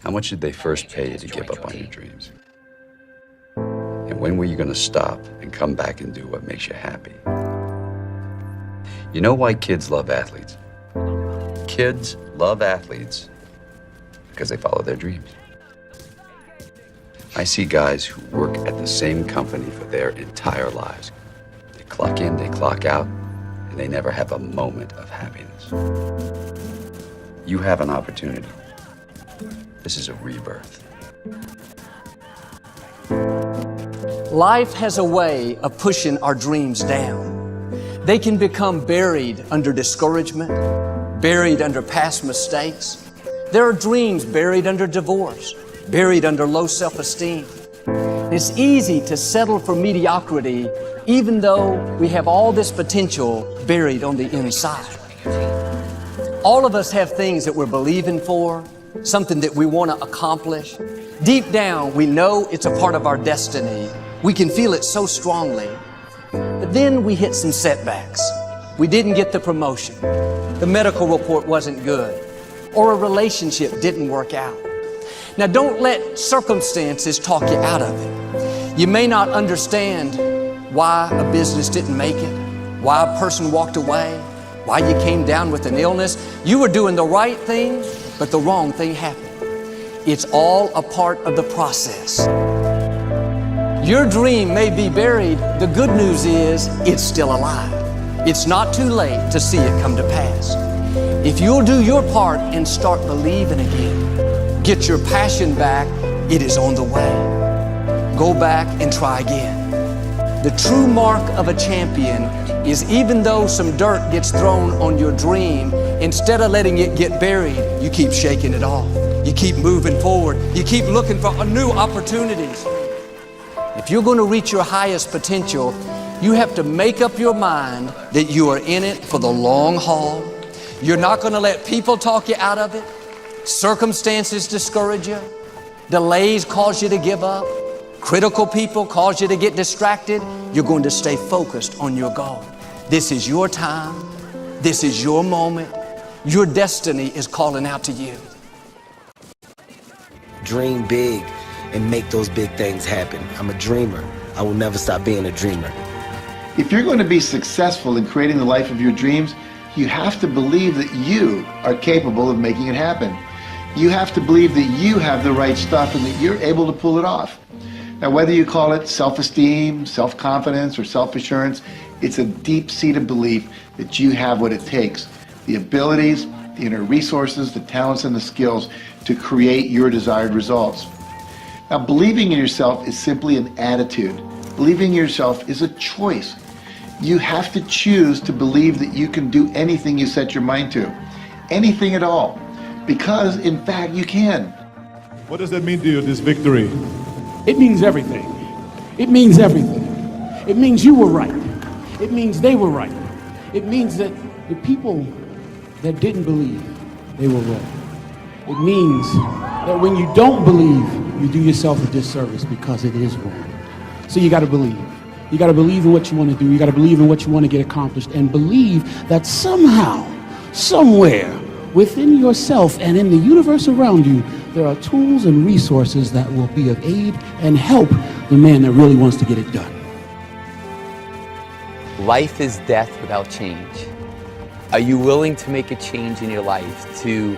How much did they first pay you to give up on your dreams? And when were you going to stop and come back and do what makes you happy? You know why kids love athletes? Kids love athletes because they follow their dreams. I see guys who work at the same company for their entire lives. They clock in, they clock out, and they never have a moment of happiness. You have an opportunity. This is a rebirth. Life has a way of pushing our dreams down. They can become buried under discouragement, buried under past mistakes. There are dreams buried under divorce, buried under low self-esteem. It's easy to settle for mediocrity even though we have all this potential buried on the inside. All of us have things that we're believing for, something that we want to accomplish. Deep down, we know it's a part of our destiny. We can feel it so strongly. But then we hit some setbacks. We didn't get the promotion. The medical report wasn't good. Or a relationship didn't work out. Now, don't let circumstances talk you out of it. You may not understand why a business didn't make it, why a person walked away, why you came down with an illness. You were doing the right thing, but the wrong thing happened. It's all a part of the process. Your dream may be buried. The good news is it's still alive. It's not too late to see it come to pass. If you'll do your part and start believing again, get your passion back, it is on the way. Go back and try again. The true mark of a champion is even though some dirt gets thrown on your dream, instead of letting it get buried, you keep shaking it off. You keep moving forward. You keep looking for new opportunities. If you're going to reach your highest potential, you have to make up your mind that you are in it for the long haul. You're not going to let people talk you out of it. Circumstances discourage you. Delays cause you to give up. Critical people cause you to get distracted. You're going to stay focused on your goal. This is your time. This is your moment. Your destiny is calling out to you. Dream big and make those big things happen. I'm a dreamer. I will never stop being a dreamer. If you're going to be successful in creating the life of your dreams, you have to believe that you are capable of making it happen. You have to believe that you have the right stuff and that you're able to pull it off. Now, whether you call it self-esteem, self-confidence, or self-assurance, it's a deep-seated belief that you have what it takes, the abilities, the inner resources, the talents, and the skills to create your desired results. Now, believing in yourself is simply an attitude. Believing in yourself is a choice. You have to choose to believe that you can do anything you set your mind to, anything at all, because, in fact, you can. What does that mean to you, this victory? It means everything. It means everything. It means you were right. It means they were right. It means that the people that didn't believe, they were wrong. It means that when you don't believe, you do yourself a disservice because it is wrong. So you got to believe. You got to believe in what you want to do. You got to believe in what you want to get accomplished, and believe that somehow, somewhere within yourself and in the universe around you, there are tools and resources that will be of aid and help the man that really wants to get it done. Life is death without change. Are you willing to make a change in your life, to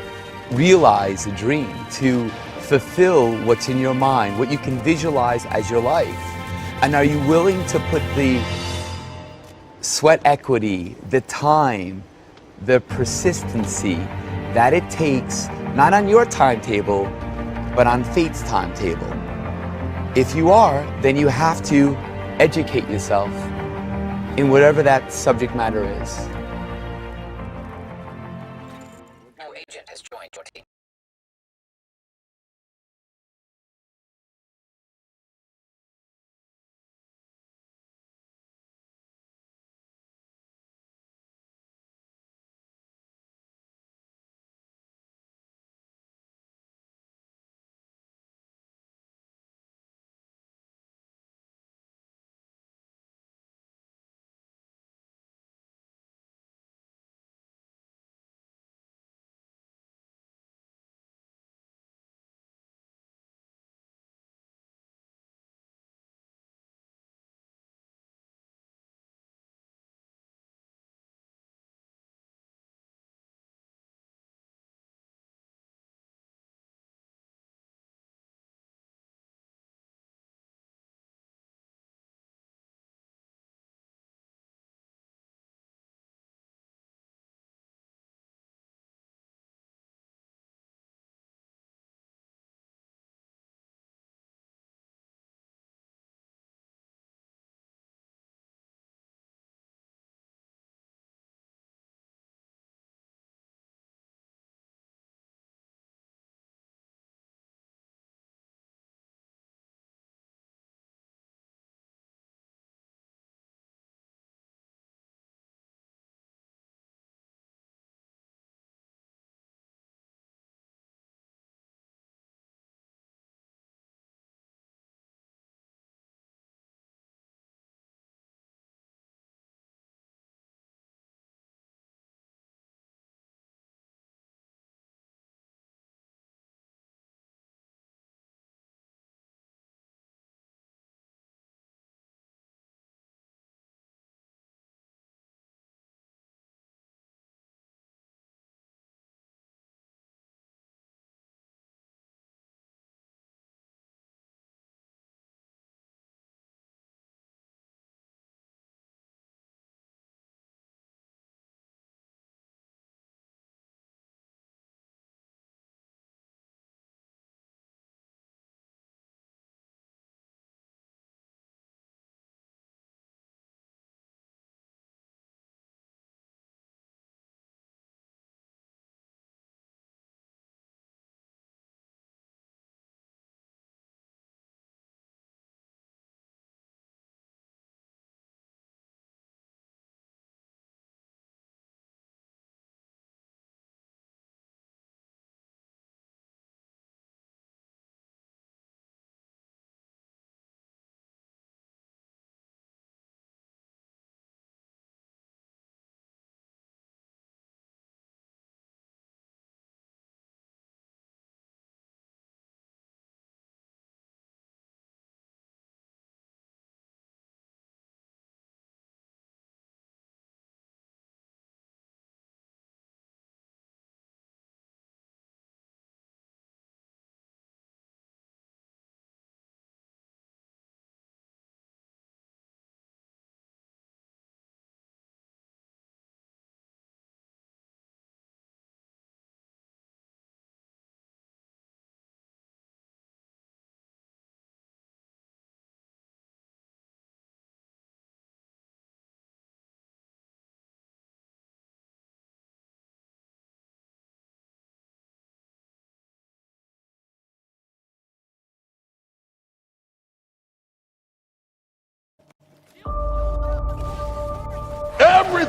realize a dream, to fulfill what's in your mind, what you can visualize as your life? And are you willing to put the sweat equity, the time, the persistency that it takes, not on your timetable, but on fate's timetable? If you are, then you have to educate yourself in whatever that subject matter is. Your agent has joined your team.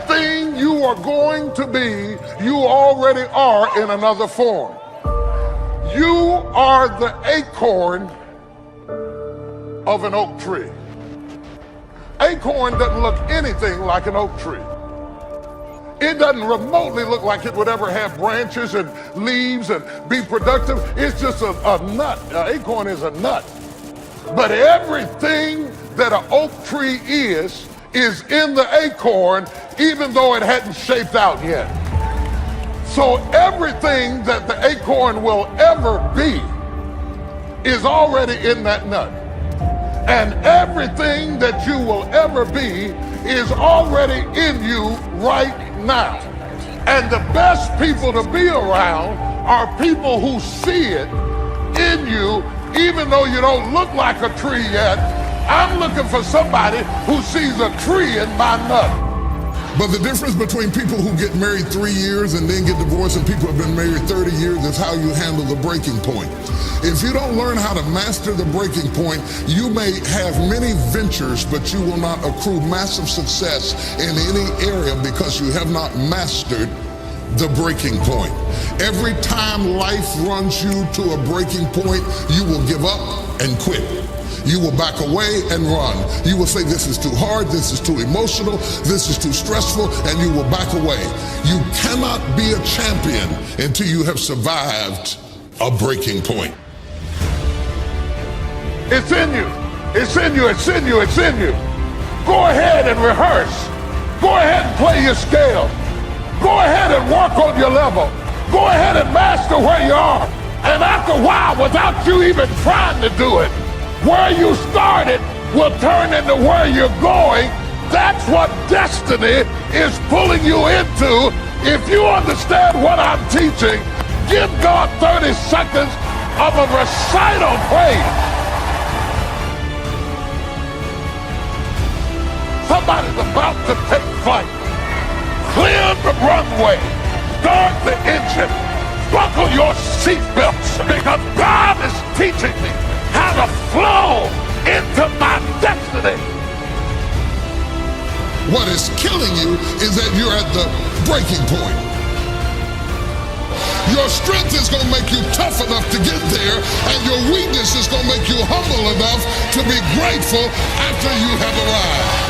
everything you are going to be, you already are in another form. You are the acorn of an oak tree. Acorn doesn't look anything like an oak tree. It doesn't remotely look like it would ever have branches and leaves and be productive. It's just a nut. An acorn is a nut. But everything that an oak tree is in the acorn, even though it hadn't shaped out yet. So everything that the acorn will ever be is already in that nut. And everything that you will ever be is already in you right now. And the best people to be around are people who see it in you, even though you don't look like a tree yet. I'm looking for somebody who sees a tree in my nut. But the difference between people who get married 3 years and then get divorced and people who have been married 30 years is how you handle the breaking point. If you don't learn how to master the breaking point, you may have many ventures, but you will not accrue massive success in any area because you have not mastered the breaking point. Every time life runs you to a breaking point, you will give up and quit. You will back away and run. You will say, this is too hard, this is too emotional, this is too stressful, and you will back away. You cannot be a champion until you have survived a breaking point. It's in you. It's in you. It's in you. It's in you. Go ahead and rehearse. Go ahead and play your scale. Go ahead and work on your level. Go ahead and master where you are. And after a while, without you even trying to do it, where you started will turn into where you're going. That's what destiny is pulling you into. If you understand what I'm teaching, give God 30 seconds of a recital praise. Somebody's about to take flight. Clear the runway. Start the engine. Buckle your seatbelts because God is teaching me how to flow into my destiny. What is killing you is that you're at the breaking point. Your strength is going to make you tough enough to get there, and your weakness is going to make you humble enough to be grateful after you have arrived.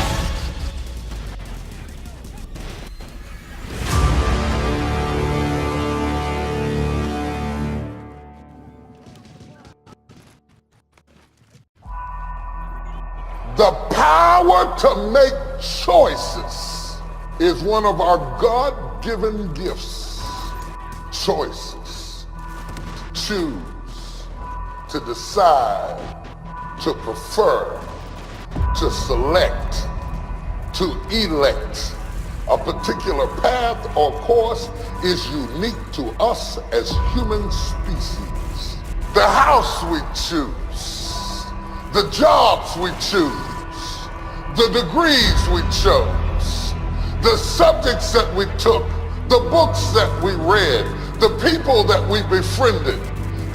The power to make choices is one of our God-given gifts. Choices. To choose, to decide, to prefer, to select, to elect. A particular path or course is unique to us as human species. The house we choose, the jobs we choose, the degrees we chose, the subjects that we took, the books that we read, the people that we befriended,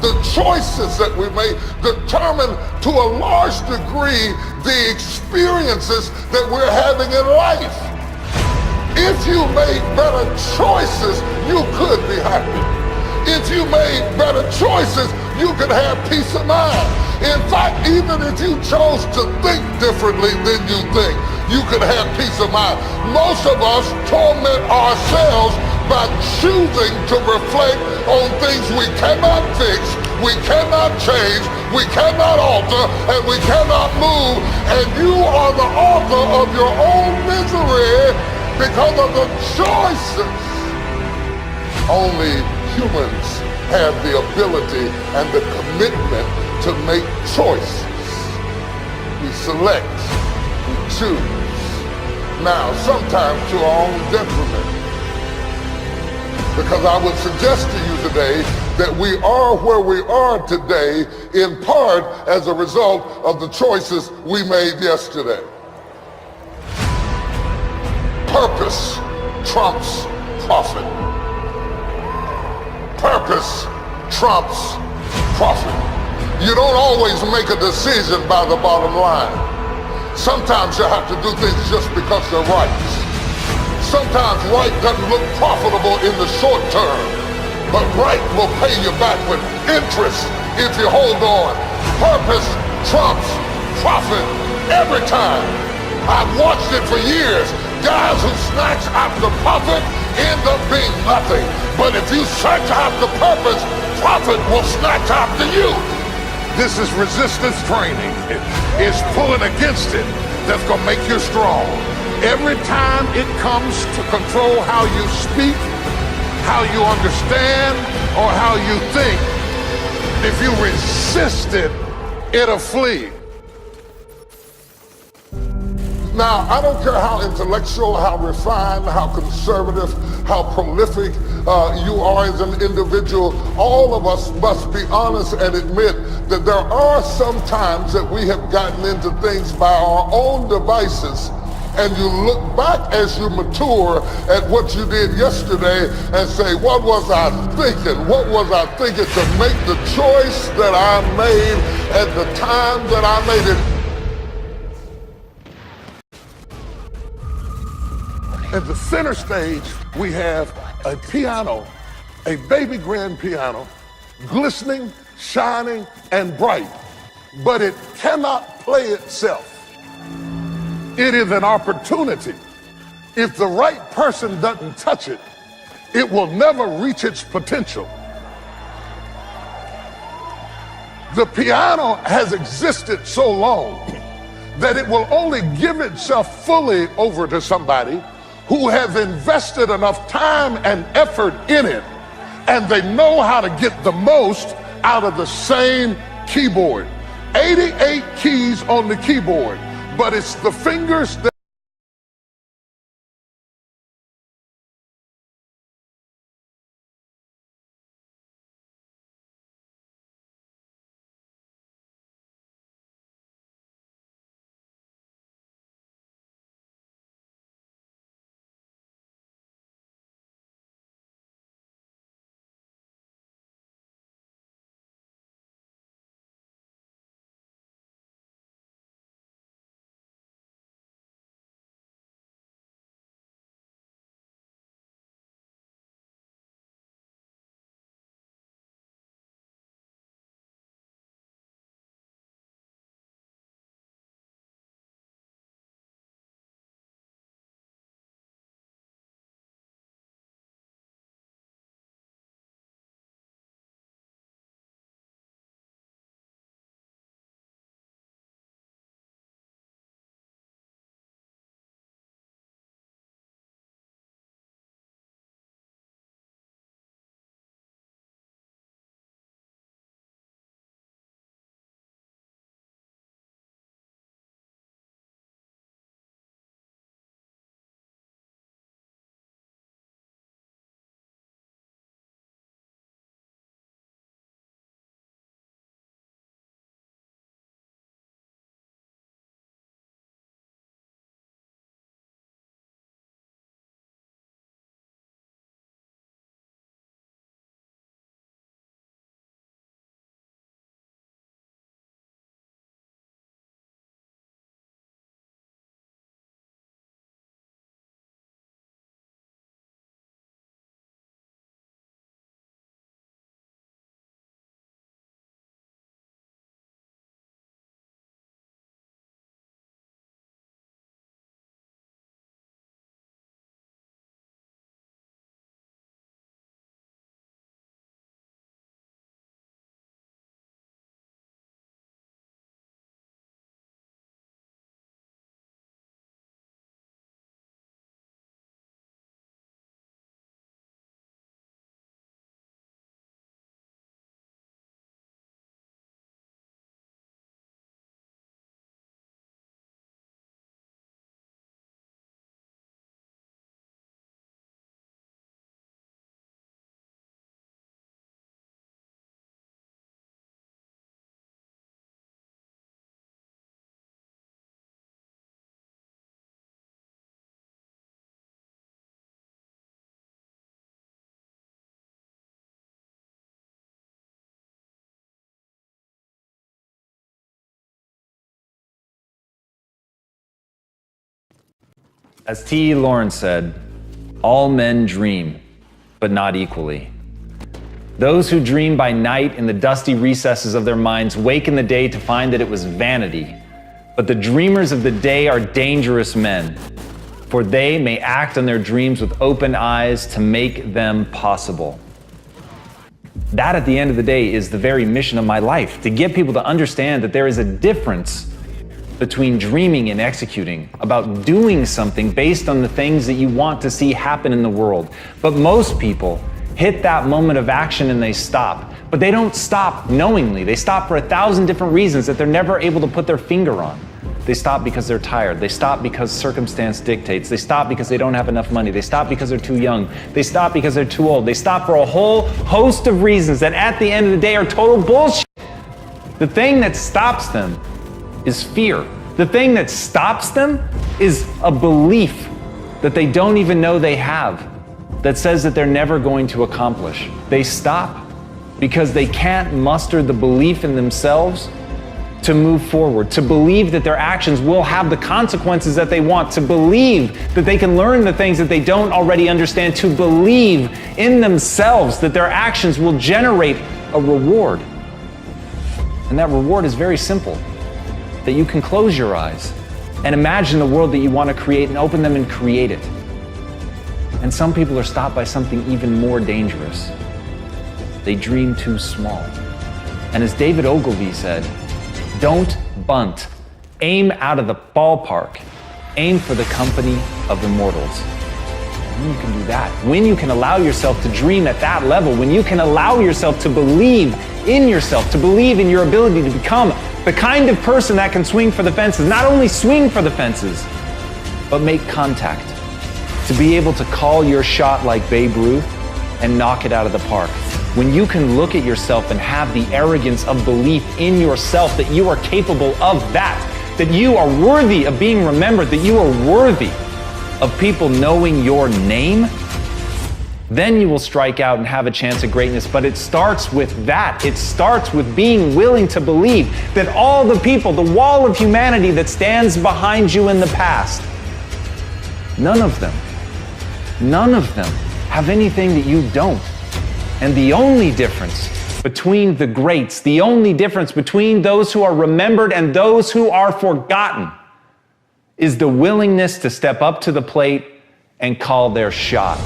the choices that we made determine to a large degree the experiences that we're having in life. If you made better choices, you could be happy. If you made better choices, you could have peace of mind. In fact, even if you chose to think differently than you think, you could have peace of mind. Most of us torment ourselves by choosing to reflect on things we cannot fix, we cannot change, we cannot alter, and we cannot move. And you are the author of your own misery because of the choices. Only humans have the ability and the commitment to make choices. We select, we choose. Now, sometimes to our own detriment. Because I would suggest to you today that we are where we are today in part as a result of the choices we made yesterday. Purpose trumps profit. Purpose trumps profit. You don't always make a decision by the bottom line. Sometimes you have to do things just because they're right. Sometimes right doesn't look profitable in the short term, but right will pay you back with interest if you hold on. Purpose trumps profit every time. I've watched it for years. Guys who snatch after profit end up being nothing. But if you search after purpose, profit will snatch after you. This is resistance training. It's pulling against it that's gonna make you strong. Every time it comes to control how you speak, how you understand, or how you think, if you resist it, it'll flee. Now, I don't care how intellectual, how refined, how conservative, how prolific you are as an individual, all of us must be honest and admit that there are some times that we have gotten into things by our own devices, and you look back as you mature at what you did yesterday and say, what was I thinking? What was I thinking to make the choice that I made at the time that I made it? At the center stage, we have a piano, a baby grand piano, glistening, shining, and bright, but it cannot play itself. It is an opportunity. If the right person doesn't touch it, it will never reach its potential. The piano has existed so long that it will only give itself fully over to somebody who has invested enough time and effort in it, and they know how to get the most out of the same keyboard. 88 keys on the keyboard, but it's the fingers that As T. Lawrence said, All men dream, but not equally. Those who dream by night in the dusty recesses of their minds wake in the day to find that it was vanity. But the dreamers of the day are dangerous men, for they may act on their dreams with open eyes to make them possible. That, at the end of the day, is the very mission of my life, to get people to understand that there is a difference between dreaming and executing, about doing something based on the things that you want to see happen in the world. But most people hit that moment of action and they stop. But they don't stop knowingly. They stop for 1,000 different reasons that they're never able to put their finger on. They stop because they're tired. They stop because circumstance dictates. They stop because they don't have enough money. They stop because they're too young. They stop because they're too old. They stop for a whole host of reasons that at the end of the day are total bullshit. The thing that stops them is fear. The thing that stops them is a belief that they don't even know they have, that says that they're never going to accomplish. They stop because they can't muster the belief in themselves to move forward, to believe that their actions will have the consequences that they want, to believe that they can learn the things that they don't already understand, to believe in themselves that their actions will generate a reward. And that reward is very simple, that you can close your eyes and imagine the world that you want to create and open them and create it. And some people are stopped by something even more dangerous. They dream too small. And as David Ogilvy said, don't bunt. Aim out of the ballpark. Aim for the company of immortals. When you can do that, when you can allow yourself to dream at that level, when you can allow yourself to believe in yourself, to believe in your ability to become the kind of person that can swing for the fences, not only swing for the fences, but make contact, to be able to call your shot like Babe Ruth and knock it out of the park. When you can look at yourself and have the arrogance of belief in yourself that you are capable of that you are worthy of being remembered, that you are worthy of people knowing your name, then you will strike out and have a chance at greatness. But it starts with that. It starts with being willing to believe that all the people, the wall of humanity that stands behind you in the past, none of them have anything that you don't. And the only difference between the greats, the only difference between those who are remembered and those who are forgotten, is the willingness to step up to the plate and call their shot.